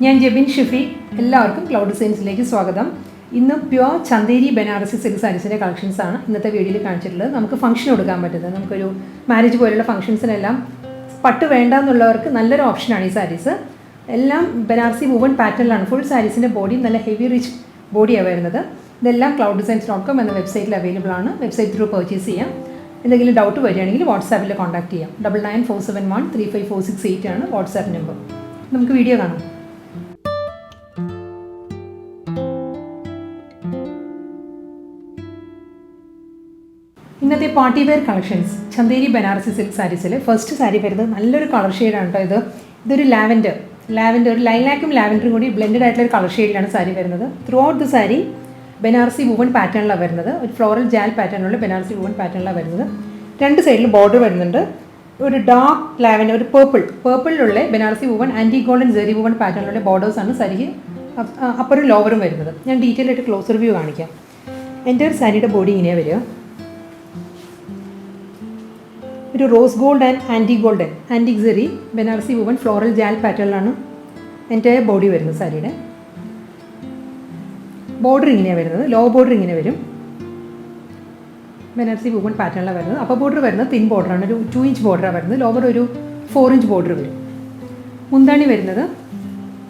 ഞാൻ ജെബിൻ ഷിഫി. എല്ലാവർക്കും ക്ലൗഡ് ഡിസൈൻസിലേക്ക് സ്വാഗതം. ഇന്ന് പ്യുവർ ചന്തേരി ബനാറസി സിൽക്ക് സാരീസിൻ്റെ കളക്ഷൻസാണ് ഇന്നത്തെ വീഡിയോയിൽ കാണിച്ചിട്ടുള്ളത്. നമുക്ക് ഫംഗ്ഷൻ കൊടുക്കാൻ പറ്റുന്നത്, നമുക്കൊരു മാരേജ് പോലുള്ള ഫംഗ്ഷൻസിനെല്ലാം പട്ട് വേണ്ട എന്നുള്ളവർക്ക് നല്ലൊരു ഓപ്ഷനാണ് ഈ സാരീസ്. എല്ലാം ബനാറസി വുവൺ പാറ്റേണിലാണ്. ഫുൾ സാരീസിൻ്റെ ബോഡി നല്ല ഹെവി റിച്ച് ബോഡിയാണ് വരുന്നത്. ഇതെല്ലാം clouddesigns.com എന്ന വെബ്സൈറ്റിൽ അവൈലബിൾ ആണ്. വെബ്സൈറ്റ് ത്രൂ പർച്ചേസ് ചെയ്യാം. എന്തെങ്കിലും ഡൗട്ട് വരികയാണെങ്കിൽ വാട്സാപ്പിൽ കോൺടാക്ട് ചെയ്യാം. 9947135468 ആണ് വാട്സാപ്പ് നമ്പർ. നമുക്ക് വീഡിയോ കാണാം. ഇന്നത്തെ party wear collections Chanderi Banarasi silk സാരീസിൽ ഫസ്റ്റ് സാരി വരുന്നത് നല്ലൊരു കളർ ഷെയ്ഡാണ് കേട്ടോ. ഇതൊരു ലാവൻഡർ ഒരു ലൈലാക്കും ലാവൻഡറും കൂടി ബ്ലെൻഡഡ് ആയിട്ടുള്ള ഒരു കളർ ഷെയ്ഡിലാണ് സാരി വരുന്നത്. Throughout the sari Banarasi woven പാറ്റേണിലാണ് വരുന്നത്. ഒരു ഫ്ലോറൽ ജാൽ പാറ്റേണിലുള്ള ബനാറസി വുവൺ പാറ്റേണിലാണ് വരുന്നത്. രണ്ട് സൈഡിൽ ബോർഡർ വരുന്നുണ്ട്. ഒരു ഡാർക്ക് ലാവൻഡർ, ഒരു പേർപ്പിളിലുള്ള Banarasi woven antique golden zari woven പാറ്റേണിലുള്ള ബോർഡേഴ്സാണ് സാരിക്ക് അപ്പറും ലോവറും വരുന്നത്. ഞാൻ ഡീറ്റെയിൽ ആയിട്ട് ക്ലോസർ വ്യൂ കാണിക്കാം. എൻ്റെ ഒരു സാരിയുടെ ബോഡി ഇങ്ങനെയാണ് വരിക. ഒരു rose gold and antique zari Banarasi woven floral jaal പാറ്റേണിലാണ് എൻ്റെ ബോഡി വരുന്നത്. സാരിയുടെ ബോർഡർ ഇങ്ങനെയാണ് വരുന്നത്. ലോ ബോർഡർ ഇങ്ങനെ വരും. ബനാറസി വുവൺ പാറ്റേണിലാണ് വരുന്നത്. അപ്പോൾ ബോർഡർ വരുന്നത് തിൻ ബോർഡറാണ്. ഒരു 2 ഇഞ്ച് ബോർഡറാണ് വരുന്നത്. ലോവർ ഒരു 4 ഇഞ്ച് ബോർഡർ വരും. മുന്താണി വരുന്നത്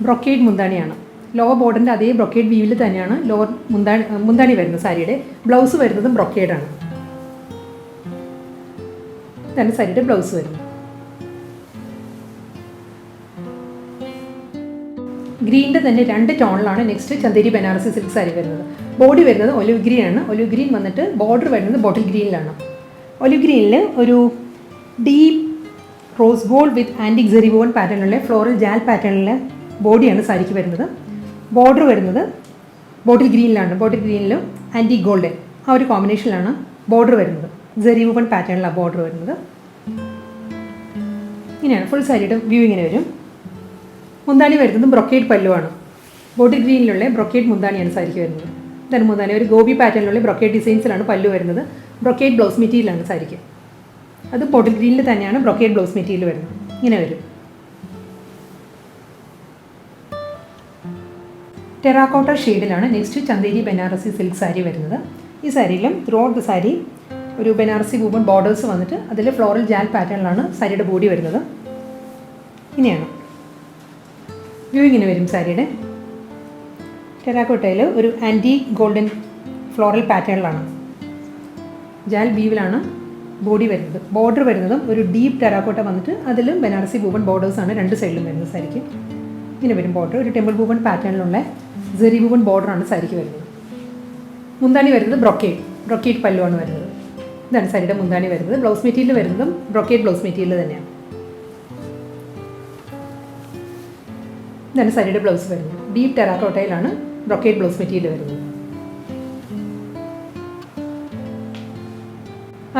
ബ്രൊക്കേഡ് മുന്താണിയാണ്. ലോവർ ബോർഡറിൻ്റെ അതേ ബ്രൊക്കേഡ് വീവിൽ തന്നെയാണ് ലോവർ മുന്താണി വരുന്നത്. സാരിയുടെ ബ്ലൗസ് വരുന്നതും ബ്രൊക്കേഡാണ്. ഇതാണ് സാരിയുടെ ബ്ലൗസ് വരുന്നത്. ഗ്രീനിൻ്റെ തന്നെ 2 ടോണിലാണ് നെക്സ്റ്റ് ചന്തേരി ബനാറസി സിൽക്ക് സാരി വരുന്നത്. ബോഡി വരുന്നത് ഒലിവ് ഗ്രീൻ ആണ്. ഒലിവ് ഗ്രീൻ വന്നിട്ട് ബോർഡർ വരുന്നത് ബോട്ടിൽ ഗ്രീനിലാണ്. ഒലിവ് ഗ്രീനിൽ ഒരു deep rose gold with antique zari woven പാറ്റേണിലുള്ള ഫ്ലോറൽ ജാൽ പാറ്റേണിലെ ബോഡിയാണ് സാരിക്ക് വരുന്നത്. ബോർഡർ വരുന്നത് ബോട്ടിൽ ഗ്രീനിലാണ്. ബോട്ടിൽ ഗ്രീനിലും ആൻറ്റിക് ഗോൾഡൻ ആ ഒരു കോമ്പിനേഷനിലാണ് ബോർഡർ വരുന്നത്. സെറി വുവൺ പാറ്റേണിലാണ് ബോർഡർ വരുന്നത്. ഇങ്ങനെയാണ് ഫുൾ സാരിയുടെ വ്യൂ. ഇങ്ങനെ വരും. മുന്താണി വരുന്നത് ബ്രൊക്കേഡ് പല്ലുവാണ്. ബോട്ടിൽ ഗ്രീനിലുള്ള ബ്രൊക്കേഡ് മുന്താണിയാണ് സാരിക്ക് വരുന്നത്. ഇതാണ് മുന്താണി. ഒരു ഗോപി പാറ്റേണിലുള്ള ബ്രൊക്കേഡ് ഡിസൈൻസിലാണ് പല്ലു വരുന്നത്. ബ്രൊക്കേഡ് ബ്ലൗസ് മെറ്റീരിയലാണ് സാരിക്ക്. അത് ബോട്ടിൽ ഗ്രീനിൽ തന്നെയാണ് ബ്രൊക്കേഡ് ബ്ലൗസ് മെറ്റീരിയൽ വരുന്നത്. ഇങ്ങനെ വരും. ടെറാക്കോട്ട ഷെയ്ഡിലാണ് നെക്സ്റ്റ് ചന്തേരി ബനാറസി സിൽക്ക് സാരി വരുന്നത്. ഈ സാരിയിലും ത്രൂ ഔട്ട് ദ സാരി ഒരു ബനാറസി വുവൺ ബോർഡേഴ്സ് വന്നിട്ട് അതിൽ ഫ്ലോറൽ ജാൽ പാറ്റേണിലാണ് സാരിയുടെ ബോഡി വരുന്നത്. ഇങ്ങനെയാണ് വ്യൂ. ഇങ്ങനെ വരും സാരിയുടെ. ടെറാക്കോട്ടയിൽ ഒരു ആൻറ്റി ഗോൾഡൻ ഫ്ലോറൽ പാറ്റേണിലാണ് ജാൽ വീവിലാണ് ബോഡി വരുന്നത്. ബോർഡർ വരുന്നതും ഒരു ഡീപ്പ് ടെറാക്കോട്ട വന്നിട്ട് അതിലും ബനാറസി വുവൺ ബോർഡേഴ്സാണ് 2 സൈഡിലും വരുന്നത് സാരിക്ക്. ഇങ്ങനെ വരും ബോർഡർ. ഒരു ടെമ്പിൾ വുവൺ പാറ്റേണിലുള്ള സെറി വുവൺ ബോർഡറാണ് സാരിക്ക് വരുന്നത്. മുന്താണി വരുന്നത് ബ്രൊക്കേഡ് പല്ലുവാണ് വരുന്നത്. ഇതാണ് സാരിയുടെ മുന്താണി വരുന്നത്. ബ്ലൗസ് മെറ്റീരിയൽ വരുന്നതും ബ്രൊക്കേഡ് ബ്ലൗസ് മെറ്റീരിയൽ തന്നെയാണ്. ഇതാണ് സാരിയുടെ ബ്ലൗസ് വരുന്നത്. ഡീപ്പ് ടെറാക്കോട്ടയിലാണ് ബ്രൊക്കേഡ് ബ്ലൗസ് മെറ്റീരിയൽ വരുന്നത്.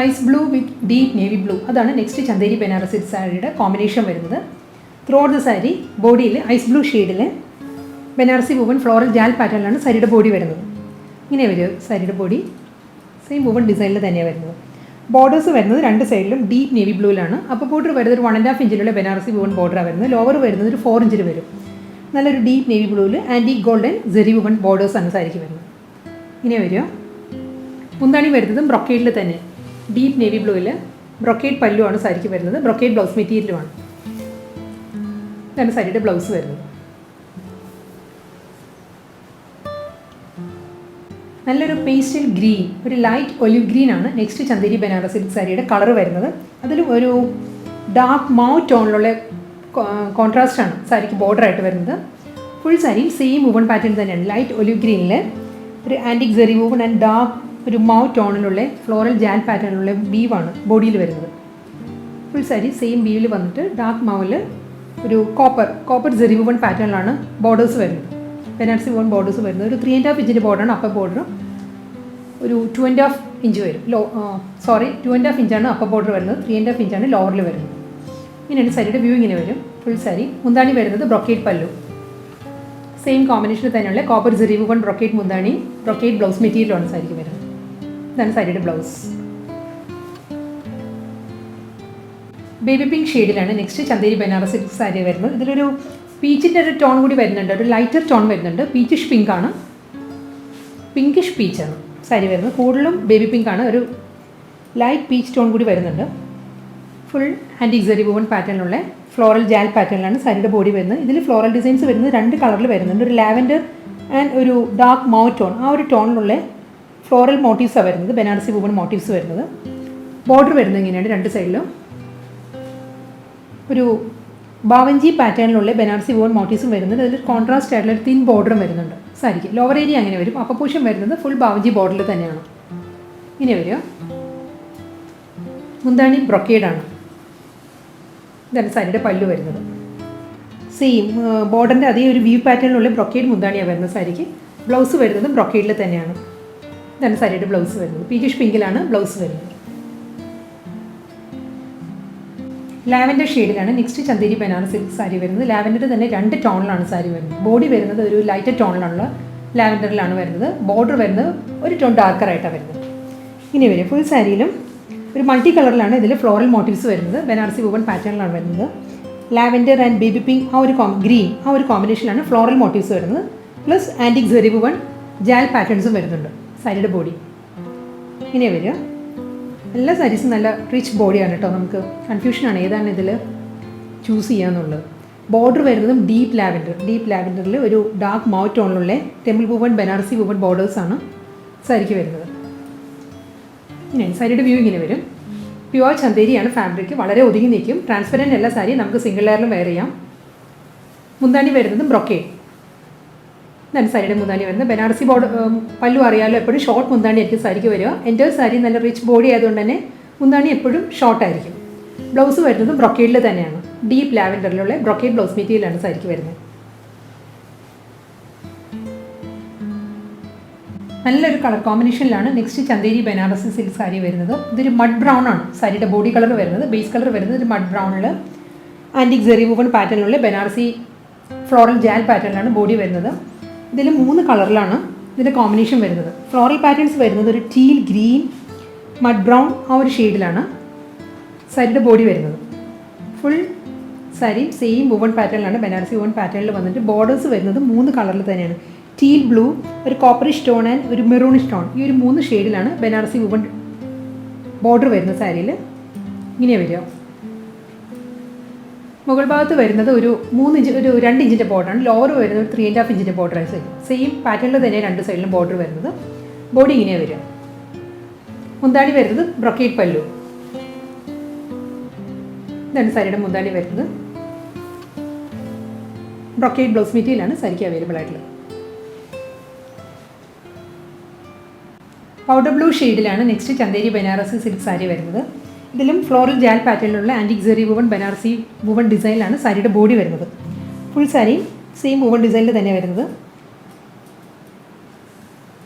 Ice blue with deep navy blue അതാണ് നെക്സ്റ്റ് ചന്തേരി ബനാറസി സാരിയുടെ കോമ്പിനേഷൻ വരുന്നത്. ത്രൂ ഔട്ട് ദ സാരി ബോഡിയിൽ ഐസ് ബ്ലൂ ഷെയ്ഡിൽ ബനാറസി വുവൺ ഫ്ലോറൽ ജാൽ പാറ്റേണിലാണ് സാരിയുടെ ബോഡി വരുന്നത്. ഇങ്ങനെ വരും സാരിയുടെ ബോഡി. സെയിം വുവൺ ഡിസൈനിൽ തന്നെയാണ് വരുന്നത്. ബോർഡേഴ്സ് വരുന്നത് 2 സൈഡിലും ഡീപ്പ് നേവി ബ്ലൂവിലാണ്. അപ്പോൾ ബോർഡർ വരുന്നത് ഒരു 1.5 ഇഞ്ചിലുള്ള ബനാറസി വുവൺ ബോർഡറാണ് വരുന്നത്. ലോവർ വരുന്നത് ഒരു 4 ഇഞ്ചിൽ വരും. നല്ലൊരു ഡീപ്പ് നേവി ബ്ലൂവിൽ ആൻറ്റി ഗോൾഡൻ സെറി വുവൺ ബോർഡേഴ്സാണ് സാരിക്ക് വരുന്നത്. ഇങ്ങനെ വരിക. മുന്താണി വരുന്നതും ബ്രൊക്കേഡിൽ തന്നെ ഡീപ്പ് നേവി ബ്ലൂവിൽ ബ്രൊക്കേഡ് പല്ലുവാണ് സാരിക്ക് വരുന്നത്. ബ്രൊക്കേഡ് ബ്ലൗസ് മെറ്റീരിയലുമാണ്. ഇതാണ് സാരിയുടെ ബ്ലൗസ് വരുന്നത്. നല്ലൊരു പേസ്റ്റൽ ഗ്രീൻ, ഒരു ലൈറ്റ് ഒലിവ് ഗ്രീൻ ആണ് നെക്സ്റ്റ് ചന്തേരി ബനാറസി സിൽക്ക് സാരിയുടെ കളർ വരുന്നത്. അതിലും ഒരു ഡാർക്ക് മൗ ടോണിലുള്ള കോൺട്രാസ്റ്റാണ് സാരിക്ക് ബോർഡറായിട്ട് വരുന്നത്. ഫുൾ സാരിയും സെയിം വുവൺ പാറ്റേൺ തന്നെയാണ്. ലൈറ്റ് ഒലിവ് ഗ്രീനിൽ ഒരു antique zari woven and dark ഒരു മൗ ടോണിലുള്ള ഫ്ലോറൽ ജാൽ പാറ്റേണിലുള്ള ബീവാണ് ബോഡിയിൽ വരുന്നത്. ഫുൾ സാരി സെയിം ബീവിൽ വന്നിട്ട് ഡാർക്ക് മൗവിൽ ഒരു കോപ്പർ സെറി വുവൺ പാറ്റേണിലാണ് ബോർഡേഴ്സ് വരുന്നത്. ബനാറസി വുവൺ ബോർഡേഴ്സ് വരുന്നത് ഒരു 3.5 ഇഞ്ചിൻ്റെ ബോർഡറാണ്. അപ്പർ ബോർഡറും ഒരു 2.5 ഇഞ്ച് വരും. 2.5 ഇഞ്ചാണ് അപ്പർ ബോർഡർ വരുന്നത്. 3.5 ഇഞ്ചാണ് ലോവറിൽ വരുന്നത്. ഇങ്ങനെയാണ് സാരിയുടെ വ്യൂ. ഇങ്ങനെ വരും ഫുൾ സാരി. മുന്താണി വരുന്നത് ബ്രൊക്കേഡ് പല്ലു. സെയിം കോമ്പിനേഷനിൽ തന്നെയുള്ള കോപ്പർ സെറി വുവൺ ബ്രൊക്കേഡ് മുന്താണി ബ്രൊക്കേഡ് ബ്ലൗസ് മെറ്റീരിയലാണ് സാരിക്ക് വരുന്നത്. ഇതാണ് സാരിയുടെ ബ്ലൗസ്. ബേബി പിങ്ക് ഷെയ്ഡിലാണ് നെക്സ്റ്റ് ചന്തേരി ബനാറസി സാരി വരുന്നത്. ഇതിലൊരു പീച്ചിൻ്റെ ഒരു ടോൺ കൂടി വരുന്നുണ്ട്, ഒരു ലൈറ്റർ ടോൺ വരുന്നുണ്ട്. പീച്ചിഷ് പിങ്കാണ്, പിങ്കിഷ് പീച്ചാണ് സാരി വരുന്നത്. കൂടുതലും ബേബി പിങ്കാണ്, ഒരു ലൈറ്റ് പീച്ച് ടോൺ കൂടി വരുന്നുണ്ട്. ഫുൾ ആൻറ്റിക് സെറി വുവൺ പാറ്റേണിലുള്ള ഫ്ലോറൽ ജാൽ പാറ്റേണിലാണ് സാരിയുടെ ബോഡി വരുന്നത്. ഇതിൽ ഫ്ലോറൽ ഡിസൈൻസ് വരുന്നത് 2 കളറിൽ വരുന്നുണ്ട്, ഒരു ലാവൻഡർ ആൻഡ് ഒരു ഡാർക്ക് മൗ ടോൺ. ആ ഒരു ടോണിലുള്ള ഫ്ലോറൽ മോട്ടീവ്സാണ് വരുന്നത്, ബനാറസി വുവൺ മോട്ടീവ്സ് വരുന്നത്. ബോർഡർ വരുന്നത് ഇങ്ങനെയാണ്, 2 സൈഡിലും ഒരു ബാവഞ്ചി പാറ്റേണിലുള്ള ബനാറസി വുവൺ മോട്ടീവ്സും വരുന്നുണ്ട്. അതിൽ കോൺട്രാസ്റ്റ് ആയിട്ടുള്ള ഒരു തിൻ ബോർഡറും വരുന്നുണ്ട് സാരിക്ക്. ലോവർ ഏരിയ അങ്ങനെ വരും. അപ്പർ പോർഷൻ വരുന്നത് ഫുൾ ബാവഞ്ചി ബോർഡറിൽ തന്നെയാണ്. ഇങ്ങനെ വരിക. മുന്താണി ബ്രൊക്കേഡാണ്. ഇതാണ് സാരിയുടെ പല്ലു വരുന്നത്. സെയിം ബോർഡറിൻ്റെ അതേ ഒരു വീവ് പാറ്റേണിലുള്ള ബ്രൊക്കേഡ് മുന്താണിയാണ് വരുന്നത് സാരിക്ക്. ബ്ലൗസ് വരുന്നത് ബ്രൊക്കേഡിൽ തന്നെയാണ്. ഇതാണ് സാരിയുടെ ബ്ലൗസ് വരുന്നത്. പീച്ചിഷ് പിങ്കിലാണ് ബ്ലൗസ് വരുന്നത്. ലാവൻഡർ ഷെയ്ഡിലാണ് നെക്സ്റ്റ് ചന്ദേരി ബനാറസി സിൽക്ക് സാരി വരുന്നത്. ലാവൻഡർ തന്നെ 2 ടോണിലാണ് സാരി വരുന്നത്. ബോഡി വരുന്നത് ഒരു ലൈറ്റർ ടോണിലുള്ള ലാവൻഡറിലാണ് വരുന്നത്. ബോർഡർ വരുന്നത് ഒരു ടോൺ ഡാർക്കറായിട്ടാണ് വരുന്നത്. ഇനി വരും ഫുൾ സാരിയിലും ഒരു മൾട്ടി കളറിലാണ് ഇതിൽ ഫ്ലോറൽ മോട്ടീവ്സ് വരുന്നത്. ബനാറസി വുവൺ പാറ്റേണിലാണ് വരുന്നത്. ലാവൻഡർ ആൻഡ് ബേബി പിങ്ക് ആ ഒരു ഗ്രീൻ ആ ഒരു കോമ്പിനേഷനിലാണ് ഫ്ലോറൽ മോട്ടീവ്സ് വരുന്നത്. പ്ലസ് ആൻറ്റിക് സെറി വുവൺ ജാൽ പാറ്റേൺസും വരുന്നുണ്ട് സാരിയുടെ ബോഡി. ഇങ്ങനെ വരിക. എല്ലാ സാരീസും നല്ല റിച്ച് ബോഡിയാണ് കേട്ടോ. നമുക്ക് കൺഫ്യൂഷനാണ് ഏതാണ് ഇതിൽ ചൂസ് ചെയ്യാന്നുള്ളത്. ബോർഡർ വരുന്നതും ഡീപ്പ് ലാവൻഡറിൽ ഒരു ഡാർക്ക് മൗ ടോണിലുള്ള ടെമ്പിൾ വുവൺ ബനാറസി വുവൺ ബോർഡേഴ്സാണ് സാരിക്ക് വരുന്നത്. ഇങ്ങനെ സാരിയുടെ വ്യൂ ഇങ്ങനെ വരും. പ്യുവർ ചന്തേരിയാണ് ഫാബ്രിക്, വളരെ ഒതുങ്ങി നിൽക്കും. ട്രാൻസ്പെറൻറ്റ് എല്ലാ സാരി നമുക്ക് സിംഗിൾ ലെയറിലും വെയർ ചെയ്യാം. മുന്താണി വരുന്നത് ബ്രൊക്കേഡ്. ഇതാണ് സാരിയുടെ മുന്താണി വരുന്നത്. ബനാറസി ബോർഡർ പല്ലു അറിയാമല്ലോ, എപ്പോഴും ഷോർട്ട് മുന്താണി ആയിരിക്കും സാരിക്ക് വരിക. എൻ്റെ സാരി നല്ല റിച്ച് ബോഡി ആയതുകൊണ്ട് തന്നെ മുന്താണി എപ്പോഴും ഷോർട്ടായിരിക്കും. ബ്ലൗസ് വരുന്നത് ബ്രൊക്കേഡിൽ തന്നെയാണ്. ഡീപ്പ് ലാവൻഡറിലുള്ള ബ്രൊക്കേഡ് ബ്ലൗസ് മെറ്റീരിയലാണ് സാരിക്ക് വരുന്നത്. നല്ലൊരു കളർ കോമ്പിനേഷനിലാണ് നെക്സ്റ്റ് ചന്തേരി ബനാറസി സിൽക്ക് സാരി വരുന്നത്. ഇതൊരു മഡ് ബ്രൗൺ ആണ് സാരിയുടെ ബോഡി കളർ വരുന്നത്. ബേസ് കളർ വരുന്നത് ഒരു മഡ് ബ്രൗണിൽ ആൻറ്റിക് സെറി വുവൺ പാറ്റേണിലുള്ള ബനാറസി ഫ്ലോറൽ ജാൽ പാറ്റേണിലാണ് ബോഡി വരുന്നത്. ഇതിൽ 3 കളറിലാണ് ഇതിൻ്റെ കോമ്പിനേഷൻ വരുന്നത്. ഫ്ലോറൽ പാറ്റേൺസ് വരുന്നത് ഒരു ടീൽ ഗ്രീൻ മഡ് ബ്രൗൺ ആ ഒരു ഷെയ്ഡിലാണ് സാരിയുടെ ബോഡി വരുന്നത്. ഫുൾ സാരി സെയിം വുവൺ പാറ്റേണിലാണ് ബനാറസി വുവൺ പാറ്റേണിൽ വന്നിട്ട് ബോർഡേഴ്സ് വരുന്നത് 3 കളറിൽ തന്നെയാണ്. ടീൽ ബ്ലൂ, ഒരു കോപ്പറിഷ് ടോൺ ആൻഡ് ഒരു മെറൂണിഷ് ടോൺ. ഈ ഒരു 3 ഷെയ്ഡിലാണ് ബനാറസി വുവൺ ബോർഡർ വരുന്നത് സാരിയിൽ. ഇങ്ങനെ വരിക. മുകൾ ഭാഗത്ത് വരുന്നത് ഒരു 3 ഇഞ്ച് ഒരു 2 ഇഞ്ചിൻ്റെ ബോർഡറാണ്. ലോവർ വരുന്നത് ഒരു 3.5 ഇഞ്ചിൻ്റെ ബോർഡറായി വരും. സെയിം പാറ്റേണിൽ തന്നെ 2 സൈഡിലും ബോർഡർ വരുന്നത്. ബോഡി ഇങ്ങനെ വരിക. മുന്താണി വരുന്നത് ബ്രൊക്കേഡ് പല്ലു. ഇതാണ് സാരിയുടെ മുന്താണി വരുന്നത്. ബ്രൊക്കേഡ് ബ്ലൗസ് മെറ്റീരിയലാണ് സാരിക്ക് അവൈലബിൾ ആയിട്ടുള്ളത്. പൗഡർ ബ്ലൂ ഷെയ്ഡിലാണ് നെക്സ്റ്റ് ചന്തേരി ബനാറസി സിൽക്ക് സാരി വരുന്നത്. ഇതിലും ഫ്ലോറൽ ജാൽ പാറ്റേണിലുള്ള antique zari woven Banarasi woven ഡിസൈനിലാണ് സാരിയുടെ ബോഡി വരുന്നത്. ഫുൾ സാരി സെയിം വുവൺ ഡിസൈനിൽ തന്നെ വരുന്നത്.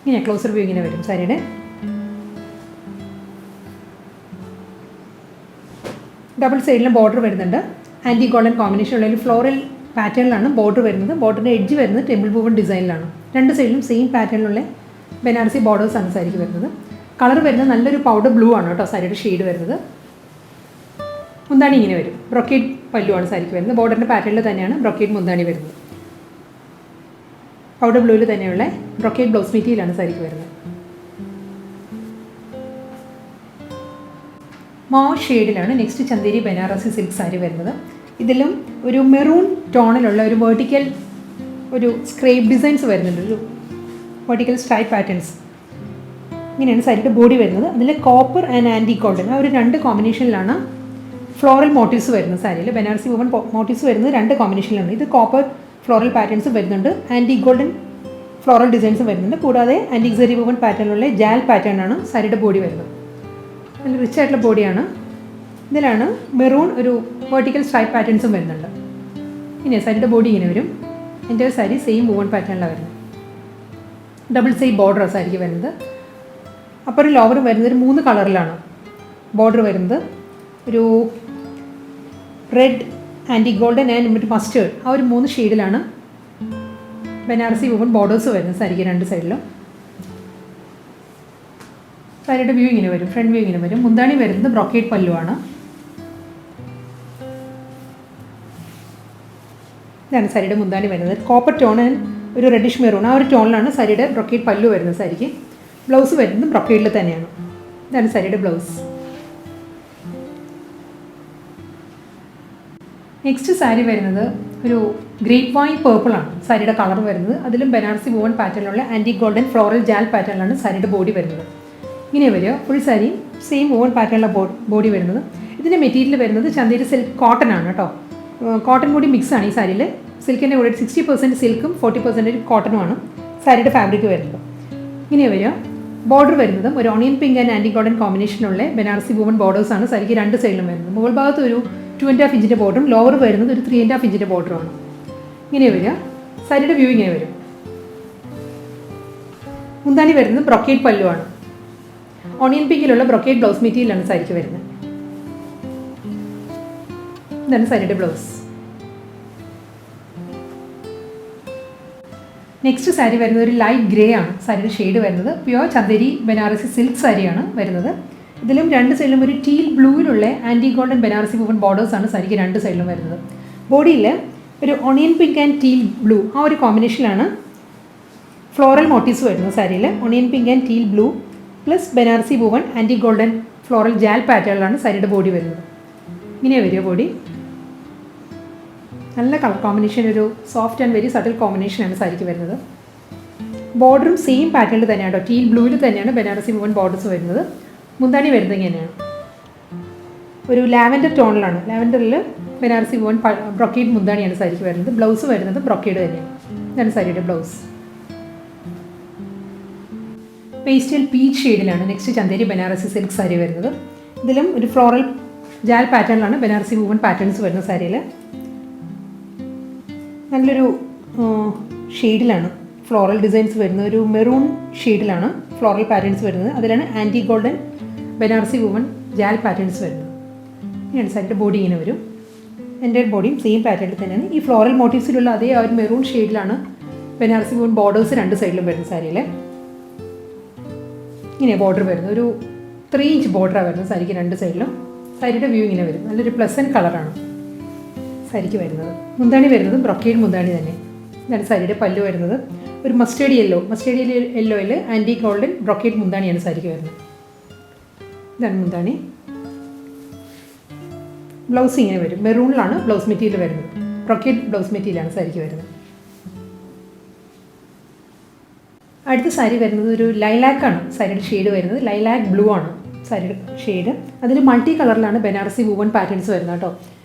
ഇങ്ങനെ ക്ലോസർ വ്യൂ ഇങ്ങനെ വരും സാരിയുടെ. ഡബിൾ സൈഡിലും ബോർഡർ വരുന്നുണ്ട്. ആൻറ്റി ഗോൾഡൻ കോമ്പിനേഷനുള്ള ഒരു ഫ്ലോറൽ പാറ്റേണിലാണ് ബോർഡർ വരുന്നത്. ബോർഡറിൻ്റെ എഡ്ജ് വരുന്നത് ടെമ്പിൾ വുവൺ ഡിസൈനിലാണ്. 2 സൈഡിലും സെയിം പാറ്റേണിലുള്ള ബനാറസി ബോർഡേഴ്സാണ് സാരിക്ക് വരുന്നത്. കളർ വരുന്നത് നല്ലൊരു പൗഡർ ബ്ലൂ ആണ് കേട്ടോ സാരിയുടെ ഷെയ്ഡ് വരുന്നത്. മുന്താണി ഇങ്ങനെ വരും. ബ്രൊക്കേഡ് പല്ലുവാണ് സാരിക്ക് വരുന്നത്. ബോർഡറിൻ്റെ പാറ്റേണിൽ തന്നെയാണ് ബ്രൊക്കേഡ് മുന്താണി വരുന്നത്. പൗഡർ ബ്ലൂവിൽ തന്നെയുള്ള ബ്രൊക്കേഡ് ബ്ലൗസ് മെറ്റീരിയലാണ് സാരിക്ക് വരുന്നത്. മൗ ഷെയ്ഡിലാണ് നെക്സ്റ്റ് ചന്തേരി ബനാറസി സിൽക്ക് സാരി വരുന്നത്. ഇതിലും ഒരു മെറൂൺ ടോണിലുള്ള ഒരു വെർട്ടിക്കൽ ഒരു സ്ക്രേപ്പ് ഡിസൈൻസ് വരുന്നുണ്ട്. ഒരു വെർട്ടിക്കൽ സ്ട്രൈപ്പ് പാറ്റേൺസ്. ഇങ്ങനെയാണ് സാരിയുടെ ബോഡി വരുന്നത്. അതിൽ കോപ്പർ ആൻഡ് ആൻറ്റി ഗോൾഡൻ ആ ഒരു 2 കോമ്പിനേഷനിലാണ് ഫ്ലോറൽ മോട്ടീവ്സ് വരുന്നത് സാരിയിൽ. ബനാറസി വുവൺ മോട്ടീവ്സ് വരുന്നത് 2 കോമ്പിനേഷനിലാണ്. ഇത് കോപ്പർ ഫ്ലോറൽ പാറ്റേൺസും വരുന്നുണ്ട്, ആൻറ്റി ഗോൾഡൻ ഫ്ലോറൽ ഡിസൈൻസും വരുന്നുണ്ട്. കൂടാതെ ആൻറ്റിക് സെറി വുവൺ പാറ്റേണിലുള്ള ജാൽ പാറ്റേണാണ് സാരിയുടെ ബോഡി വരുന്നത്. നല്ല റിച്ച് ആയിട്ടുള്ള ബോഡിയാണ്. ഇതിലാണ് മെറൂൺ ഒരു വെർട്ടിക്കൽ സ്ട്രൈപ്പ് പാറ്റേൺസും വരുന്നുണ്ട്. ഇങ്ങനെ സാരിയുടെ ബോഡി ഇങ്ങനെ വരും. എൻ്റെ സാരി സെയിം വുവൺ പാറ്റേണിലാണ് വരുന്നത്. ഡബിൾ സൈഡ് ബോർഡർ സാരിക്ക് വരുന്നത്. അപ്പോൾ ഒരു ലോവർ വരുന്നത് ഒരു 3 കളറിലാണ് ബോർഡർ വരുന്നത്. ഒരു red, anti golden and mustard ആ ഒരു 3 ഷെയ്ഡിലാണ് ബനാറസി വുവൺ ബോർഡേഴ്സ് വരുന്നത് സാരിക്ക് 2 സൈഡിലും. സാരിയുടെ വ്യൂ ഇങ്ങനെ വരും. ഫ്രണ്ട് വ്യൂ ഇങ്ങനെ വരും. മുന്താണി വരുന്നത് ബ്രൊക്കേഡ് പല്ലുവാണ്. ഇതാണ് സാരിയുടെ മുന്താണി വരുന്നത്. കോപ്പർ ടോൺ ആൻഡ് ഒരു റെഡിഷ് മെറൂൺ, ആ ഒരു ടോണിലാണ് സാരിയുടെ ബ്രൊക്കേഡ് പല്ലു വരുന്നത്. സാരിക്ക് ബ്ലൗസ് വരുന്നത് ബ്രൊക്കേഡിൽ തന്നെയാണ്. ഇതാണ് സാരിയുടെ ബ്ലൗസ്. നെക്സ്റ്റ് സാരി വരുന്നത് ഒരു ഗ്രേപ്പ് വൈൻ പേർപ്പിളാണ് സാരിയുടെ കളർ വരുന്നത്. അതിലും ബനാറസി വുവൺ പാറ്റേണിലുള്ള ആൻറ്റി ഗോൾഡൻ ഫ്ലോറൽ ജാൽ പാറ്റേണിലാണ് സാരിയുടെ ബോഡി വരുന്നത്. ഇങ്ങനെ വരിക. ഫുൾ സാരി സെയിം വുവൺ പാറ്റേണിലുള്ള ബോഡി വരുന്നത്. ഇതിൻ്റെ മെറ്റീരിയൽ വരുന്നത് ചന്തേരി സിൽക്ക് കോട്ടൺ ആണ് കേട്ടോ. കോട്ടൺ കൂടി മിക്സാണ് ഈ സാരിയിൽ. സിൽക്കിൻ്റെ കൂടെ 60% സിൽക്കും 40% കോട്ടണുമാണ് സാരിയുടെ ഫാബ്രിക് വരുന്നത്. ഇങ്ങനെ വരിക. ബോർഡർ വരുന്നതും ഒരു onion pink and antique golden കോമ്പിനേഷനുള്ള ബനാറസി വുവൺ ബോർഡേഴ്സാണ് സാരിക്ക് രണ്ട് സൈഡിലും വരുന്നത്. മുകൾ ഭാഗത്ത് ഒരു 2.5 ഇഞ്ചിൻ്റെ ബോർഡറും ലോവർ വരുന്നത് ഒരു 3.5 ഇഞ്ചിൻ്റെ ബോർഡറുമാണ്. ഇങ്ങനെ വരിക. സാരിയുടെ വ്യൂ ഇങ്ങനെ വരും. മുന്താണി വരുന്നത് ബ്രൊക്കേഡ് പല്ലുവാണ്. ഓണിയൻ പിങ്കിലുള്ള ബ്രൊക്കേഡ് ബ്ലൗസ് മെറ്റീരിയലാണ് സാരിക്ക് വരുന്നത്. ഇതാണ് സാരിയുടെ ബ്ലൗസ്. നെക്സ്റ്റ് സാരി വരുന്നത് ഒരു ലൈറ്റ് ഗ്രേ ആണ് സാരിയുടെ ഷെയ്ഡ് വരുന്നത്. പ്യുവർ ചന്തേരി ബനാറസി സിൽക്ക് സാരിയാണ് വരുന്നത്. ഇതിലും രണ്ട് സൈഡിലും ഒരു ടീൽ ബ്ലൂവിലുള്ള ആൻറ്റി ഗോൾഡൻ ബനാറസി വുവൺ ബോർഡേഴ്സാണ് സാരിക്ക് രണ്ട് സൈഡിലും വരുന്നത്. ബോഡിയിൽ ഒരു onion pink and teal blue, ആ ഒരു കോമ്പിനേഷനിലാണ് ഫ്ലോറൽ മോട്ടീവ്സ് വരുന്നത് സാരിയിൽ. Onion pink and teal blue plus Banarasi woven antique golden floral jaal പാറ്റേണിലാണ് സാരിയുടെ ബോഡി വരുന്നത്. ഇങ്ങനെ വരിക ബോഡി. നല്ല കളർ കോമ്പിനേഷൻ, ഒരു സോഫ്റ്റ് ആൻഡ് വെരി സട്ടിൽ കോമ്പിനേഷനാണ് സാരിക്ക് വരുന്നത്. ബോർഡറും സെയിം പാറ്റേണിൽ തന്നെയാണ് കേട്ടോ. ടീൽ ബ്ലൂവിൽ തന്നെയാണ് ബനാറസി വുവൺ ബോർഡേഴ്സ് വരുന്നത്. മുന്താണി വരുന്നത് ഇങ്ങനെയാണ്. ഒരു ലാവൻഡർ ടോണിലാണ്. ലാവൻഡറിൽ ബനാറസി വുവൺ ബ്രൊക്കേഡ് മുന്താണിയാണ് സാരിക്ക് വരുന്നത്. ബ്ലൗസ് വരുന്നത് ബ്രൊക്കേഡ് തന്നെയാണ്. ഇതാണ് സാരിയുടെ ബ്ലൗസ്. പേസ്റ്റൽ പീച്ച് ഷെയ്ഡിലാണ് നെക്സ്റ്റ് ചന്തേരി ബനാറസി സിൽക്ക് സാരി വരുന്നത്. ഇതിലും ഒരു ഫ്ലോറൽ ജാൽ പാറ്റേണിലാണ് ബനാറസി വുവൺ പാറ്റേൺസ് വരുന്ന സാരിയിൽ. നല്ലൊരു ഷെയ്ഡിലാണ് ഫ്ലോറൽ ഡിസൈൻസ് വരുന്നത്. ഒരു മെറൂൺ ഷെയ്ഡിലാണ് ഫ്ലോറൽ പാറ്റേൺസ് വരുന്നത്. അതിലാണ് antique golden Banarasi woven jaal patterns വരുന്നത്. ഇങ്ങനെയാണ് സാരിയുടെ ബോഡി ഇങ്ങനെ വരും. എൻ്റെ ബോഡിയും സെയിം പാറ്റേണിൽ തന്നെയാണ്. ഈ ഫ്ലോറൽ മോട്ടീവ്സിലുള്ള അതേ ആ ഒരു മെറൂൺ ഷെയ്ഡിലാണ് ബനാറസി വുവൺ ബോർഡേഴ്സ് രണ്ട് സൈഡിലും വരുന്ന സാരിയിൽ. ഇങ്ങനെ ബോർഡർ വരുന്നത് ഒരു 3 ഇഞ്ച് ബോർഡറാണ് വരുന്നത് സാരിക്ക് രണ്ട് സൈഡിലും. സാരിയുടെ വ്യൂ ഇങ്ങനെ വരും. നല്ലൊരു പ്ലസൻറ്റ് കളറാണ് സാരിക്ക് വരുന്നത്. മുന്താണി വരുന്നത് ബ്രൊക്കേഡ് മുന്താണി തന്നെ. ഇതാണ് സാരിയുടെ പല്ലു വരുന്നത്. ഒരു മസ്റ്റേർഡ് യെല്ലോയിൽ ആൻറ്റി ഗോൾഡൻ ബ്രൊക്കേഡ് മുന്താണിയാണ് സാരിക്ക് വരുന്നത്. ഇതാണ് മുന്താണി. ബ്ലൗസ് ഇങ്ങനെ വരും. മെറൂണിലാണ് ബ്ലൗസ് മെറ്റീരിയൽ വരുന്നത്. ബ്രൊക്കേഡ് ബ്ലൗസ് മെറ്റീരിയലാണ് സാരിക്ക് വരുന്നത്. അടുത്ത സാരി വരുന്നത് ഒരു ലൈലാക്കാണ് സാരിയുടെ ഷെയ്ഡ് വരുന്നത്. ലൈലാക്ക് ബ്ലൂ ആണ് സാരിയുടെ ഷെയ്ഡ്. അതിൽ മൾട്ടി കളറിലാണ് ബനാറസി വുവൺ പാറ്റേൺസ് വരുന്നത് കേട്ടോ.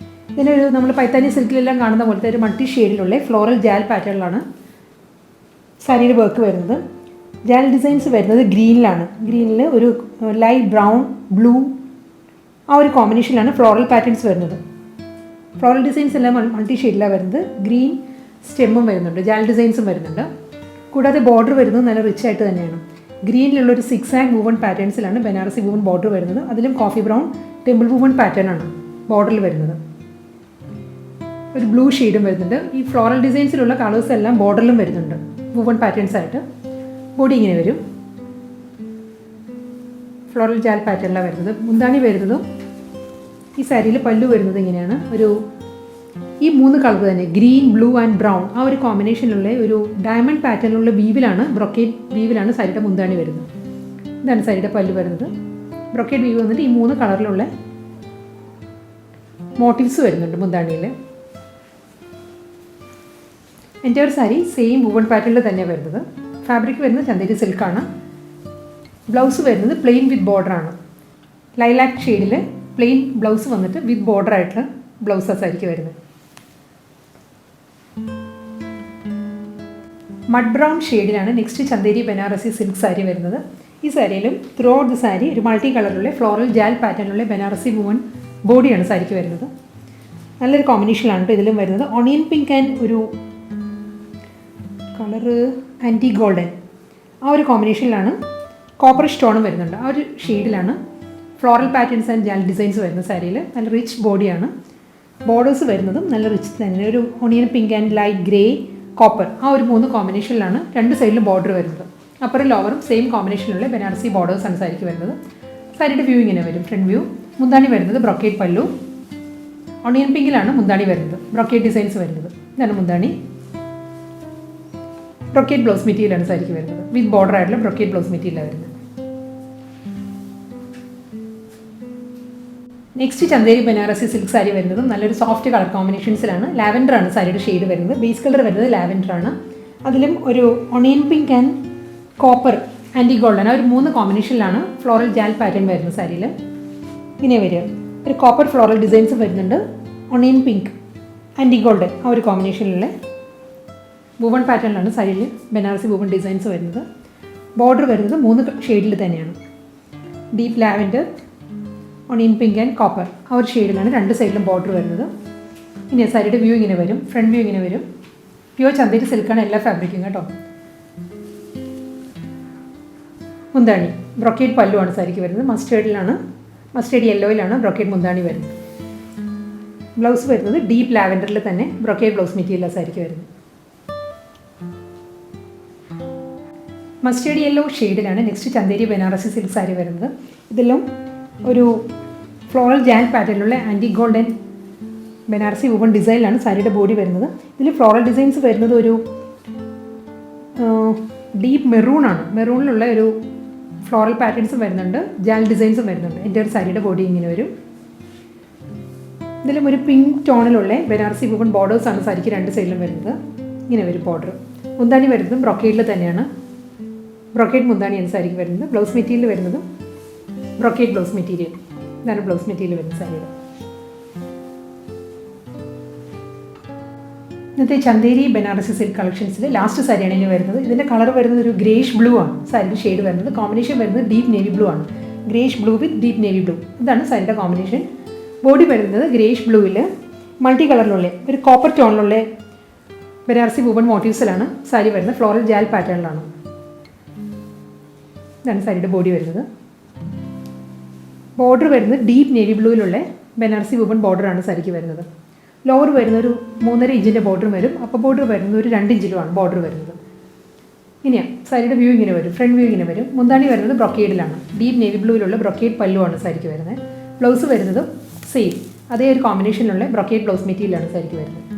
ഇതിനൊരു നമ്മൾ പൈത്താനി സിൽക്കിലെല്ലാം കാണുന്ന പോലത്തെ ഒരു മൾട്ടി ഷെയ്ഡിലുള്ള ഫ്ലോറൽ ജാൽ പാറ്റേണിലാണ് സാരിയുടെ വർക്ക് വരുന്നത്. ജാൽ ഡിസൈൻസ് വരുന്നത് ഗ്രീനിലാണ്. ഗ്രീനിൽ ഒരു ലൈറ്റ് ബ്രൗൺ ബ്ലൂ ആ ഒരു കോമ്പിനേഷനിലാണ് ഫ്ലോറൽ പാറ്റേൺസ് വരുന്നത്. ഫ്ലോറൽ ഡിസൈൻസ് എല്ലാം മൾട്ടി ഷെയ്ഡിലാണ് വരുന്നത്. ഗ്രീൻ സ്റ്റെമ്മും വരുന്നുണ്ട്, ജാൽ ഡിസൈൻസും വരുന്നുണ്ട്. കൂടാതെ ബോർഡർ വരുന്നത് നല്ല റിച്ച് ആയിട്ട് തന്നെയാണ്. ഗ്രീനിലുള്ളൊരു 6 ആൻഡ് വുവൺ പാറ്റേൺസിലാണ് ബനാറസി വുവൺ ബോർഡർ വരുന്നത്. അതിലും coffee brown temple woven pattern ആണ് ബോർഡറിൽ വരുന്നത്. ഒരു ബ്ലൂ ഷെയ്ഡും വരുന്നുണ്ട്. ഈ ഫ്ലോറൽ ഡിസൈൻസിലുള്ള കളേഴ്സ് എല്ലാം ബോർഡറിലും വരുന്നുണ്ട് വുവൺ പാറ്റേൺസ് ആയിട്ട്. ബോഡി ഇങ്ങനെ വരും. ഫ്ലോറൽ ജാൽ പാറ്റേണിലാണ് വരുന്നത്. മുന്താണി വരുന്നതും ഈ സാരിയിൽ പല്ലു വരുന്നത് ഇങ്ങനെയാണ്. ഈ 3 കളർ തന്നെ ഗ്രീൻ ബ്ലൂ ആൻഡ് ബ്രൗൺ ആ ഒരു കോമ്പിനേഷനിലുള്ള ഒരു ഡയമണ്ട് പാറ്റേണിലുള്ള വീവിലാണ് ബ്രൊക്കേഡ് വീവിലാണ് സാരിയുടെ മുന്താണി വരുന്നത്. ഇതാണ് സാരിയുടെ പല്ലു വരുന്നത്. ബ്രൊക്കേഡ് വീവ് വന്നിട്ട് ഈ 3 കളറിലുള്ള മോട്ടീവ്സ് വരുന്നുണ്ട് മുന്താണിയിൽ. എൻ്റെ ഒരു സാരി സെയിം വുവൺ പാറ്റേണിൽ തന്നെ വരുന്നത്. ഫാബ്രിക് വരുന്നത് ചന്തേരി സിൽക്കാണ്. ബ്ലൗസ് വരുന്നത് പ്ലെയിൻ വിത്ത് ബോർഡറാണ്. ലൈലാക്ക് ഷെയ്ഡിൽ പ്ലെയിൻ ബ്ലൗസ് വന്നിട്ട് വിത്ത് ബോർഡറായിട്ടുള്ള ബ്ലൗസാണ് സാരിക്ക് വരുന്നത്. മഡ് ബ്രൗൺ ഷെയ്ഡിലാണ് നെക്സ്റ്റ് ചന്തേരി ബനാറസി സിൽക്ക് സാരി വരുന്നത്. ഈ സാരിയിലും ത്രൂ ഔട്ട് ദി സാരി ഒരു മൾട്ടി കളറിലുള്ള ഫ്ലോറൽ ജാൽ പാറ്റേണിലുള്ള ബനാറസി വുവൺ ബോഡിയാണ് സാരിക്ക് വരുന്നത്. നല്ലൊരു കോമ്പിനേഷനിലാണ് ഇതിലും വരുന്നത്. ഓണിയൻ പിങ്ക് ആൻഡ് ഒരു കളറ് ആൻറ്റി ഗോൾഡൻ ആ ഒരു കോമ്പിനേഷനിലാണ് കോപ്പർ സ്റ്റോണും വരുന്നുണ്ട്. ആ ഒരു ഷെയ്ഡിലാണ് ഫ്ലോറൽ പാറ്റേൺസ് ആൻഡ് ജാൽ ഡിസൈൻസ് വരുന്ന സാരിയിൽ. നല്ല റിച്ച് ബോഡിയാണ്. ബോർഡേഴ്സ് വരുന്നതും നല്ല റിച്ച് തന്നെ. ഒരു onion pink and light grey copper ആ ഒരു 3 കോമ്പിനേഷനിലാണ് രണ്ട് സൈഡിലും ബോർഡർ വരുന്നത്. അപ്പറും ലോവറും സെയിം കോമ്പിനേഷനിലുള്ള ബനാറസി ബോർഡേഴ്സാണ് സാരിക്ക് വരുന്നത്. സാരിയുടെ വ്യൂ ഇങ്ങനെ വരും. Front view. മുന്താണി വരുന്നത് ബ്രൊക്കേഡ് പല്ലു. ഓണിയൻ പിങ്കിലാണ് മുന്താണി വരുന്നത്. ബ്രൊക്കേഡ് ഡിസൈൻസ് വരുന്നത്. ഇതാണ് മുന്താണി. ബ്രൊക്കേറ്റ് ബ്ലൗസ് മെറ്റീരിയലാണ് സാരിക്ക് വരുന്നത്. വിത്ത് ബോർഡർ ആയിട്ടുള്ള ബ്രൊക്കേറ്റ് ബ്ലൗസ് മെറ്റീരിയലാണ് വരുന്നത്. നെക്സ്റ്റ് ചന്ദേരി ബനാറസി സിൽക്ക് സാരി വരുന്നതും നല്ലൊരു സോഫ്റ്റ് കളർ കോമ്പിനേഷൻസിലാണ്. ലാവൻഡർ ആണ് സാരിയുടെ ഷെയ്ഡ് വരുന്നത്. ബേസ് കളർ വരുന്നത് ലാവൻഡർ ആണ്. അതിലും ഒരു onion pink and copper anti golden ആ ഒരു 3 കോമ്പിനേഷനിലാണ് ഫ്ലോറൽ ജാൽ പാറ്റേൺ വരുന്നത് സാരിയിൽ. ഇങ്ങനെ വരിക ഒരു കോപ്പർ ഫ്ലോറൽ ഡിസൈൻസ് വരുന്നുണ്ട്. ഒണിയൻ പിങ്ക് ആൻറ്റി ഗോൾഡൻ ആ ഒരു കോമ്പിനേഷനിലുള്ള വുവൺ പാറ്റേണിലാണ് സാരിയിൽ ബനാറസി വുവൺ ഡിസൈൻസ് വരുന്നത്. ബോർഡർ വരുന്നത് 3 ഷെയ്ഡിൽ തന്നെയാണ്. Deep lavender, onion pink and copper ആ ഒരു ഷെയ്ഡിലാണ് 2 സൈഡിലും ബോർഡർ വരുന്നത്. ഇനി സാരിയുടെ വ്യൂ ഇങ്ങനെ വരും. ഫ്രണ്ട് വ്യൂ ഇങ്ങനെ വരും. പ്യുവർ ചന്ദേരി സിൽക്കാണ് എല്ലാ ഫാബ്രിക്കും കേട്ടോ. മുന്താണി ബ്രൊക്കേറ്റ് പല്ലുവാണ് സാരിക്ക് വരുന്നത്. മസ്റ്റേർഡ് യെല്ലോയിലാണ് ബ്രൊക്കേറ്റ് മുന്താണി വരുന്നത്. ബ്ലൗസ് വരുന്നത് ഡീപ്പ് ലാവൻഡറിൽ തന്നെ ബ്രൊക്കേറ്റ് ബ്ലൗസ് മെറ്റീരിയലാണ് സാരിക്ക് വരുന്നത്. മസ്റ്റേർഡ് യെല്ലോ ഷെയ്ഡിലാണ് നെക്സ്റ്റ് ചന്ദേരി ബനാറസി സിൽക്ക് സാരി വരുന്നത്. ഇതിലും ഒരു ഫ്ലോറൽ ജാൽ പാറ്റേണിലുള്ള ആൻറ്റി ഗോൾഡൻ ബനാറസി വുവൺ ഡിസൈനിലാണ് സാരിയുടെ ബോഡി വരുന്നത്. ഇതിൽ ഫ്ലോറൽ ഡിസൈൻസ് വരുന്നത് ഒരു ഡീപ്പ് മെറൂണാണ്. മെറൂണിലുള്ള ഒരു ഫ്ലോറൽ പാറ്റേൺസും വരുന്നുണ്ട്, ജാൽ ഡിസൈൻസും വരുന്നുണ്ട്. എൻ്റെ ഒരു സാരിയുടെ ബോഡി ഇങ്ങനെ വരും. ഇതിലും ഒരു പിങ്ക് ടോണിലുള്ള ബനാറസി വുവൺ ബോർഡേഴ്സാണ് സാരിക്ക് 2 സൈഡിലും വരുന്നത്. ഇങ്ങനെ വരും ബോർഡർ. മുന്താണി വരുന്നതും ബ്രൊക്കേറ്റിൽ തന്നെയാണ്. ബ്രൊക്കേറ്റ് മുന്താണിയാണ് സാരിക്ക് വരുന്നത്. ബ്ലൗസ് മെറ്റീരിയൽ വരുന്നതും ബ്രൊക്കേറ്റ് ബ്ലൗസ് മെറ്റീരിയൽ. ഇതാണ് ബ്ലൗസ് മെറ്റീരിയൽ വരുന്നത് സാരിയുടെ. ഇന്നത്തെ ചന്ദേരി ബനാറസി സിൽക്ക് കളക്ഷൻസിൽ ലാസ്റ്റ് സാരിയാണ് ഇനി വരുന്നത്. ഇതിൻ്റെ കളർ വരുന്നത് ഒരു ഗ്രേഷ് ബ്ലൂ ആണ് സാരിയുടെ ഷെയ്ഡ് വരുന്നത്. കോമ്പിനേഷൻ വരുന്നത് ഡീപ്പ് നേവി ബ്ലൂ ആണ്. Greyish blue with deep navy blue ഇതാണ് സാരിയുടെ കോമ്പിനേഷൻ. ബോഡി വരുന്നത് ഗ്രേഷ് ബ്ലൂവിൽ മൾട്ടി കളറിലുള്ള ഒരു കോപ്പർ ടോണിലുള്ള ബനാറസി വുവൺ മോട്ടീവ്സിലാണ് സാരി വരുന്നത്. ഫ്ലോറൽ ജാൽ പാറ്റേണിലാണ്. ഇതാണ് സാരിയുടെ ബോഡി വരുന്നത്. ബോർഡർ വരുന്നത് ഡീപ്പ് നേവി ബ്ലൂവിലുള്ള ബനാറസി വുവൺ ബോർഡറാണ് സാരിക്ക് വരുന്നത്. ലോവർ വരുന്ന ഒരു 3.5 ഇഞ്ചിൻ്റെ ബോർഡർ വരും. അപ്പർ ബോർഡർ വരുന്നത് ഒരു 2 ഇഞ്ചിലുമാണ് ബോർഡർ വരുന്നത്. ഇനിയാണ് സാരിയുടെ വ്യൂ ഇങ്ങനെ വരും. ഫ്രണ്ട് വ്യൂ ഇങ്ങനെ വരും. മുന്താണി വരുന്നത് ബ്രൊക്കേഡിലാണ്. ഡീപ്പ് നേവി ബ്ലൂവിലുള്ള ബ്രൊക്കേഡ് പല്ലുവാണ് സാരിക്ക് വരുന്നത്. ബ്ലൗസ് വരുന്നതും സെയിം അതേ ഒരു കോമ്പിനേഷനിലുള്ള ബ്രൊക്കേഡ് ബ്ലൗസ് മെറ്റീരിയലാണ് സാരിക്ക് വരുന്നത്.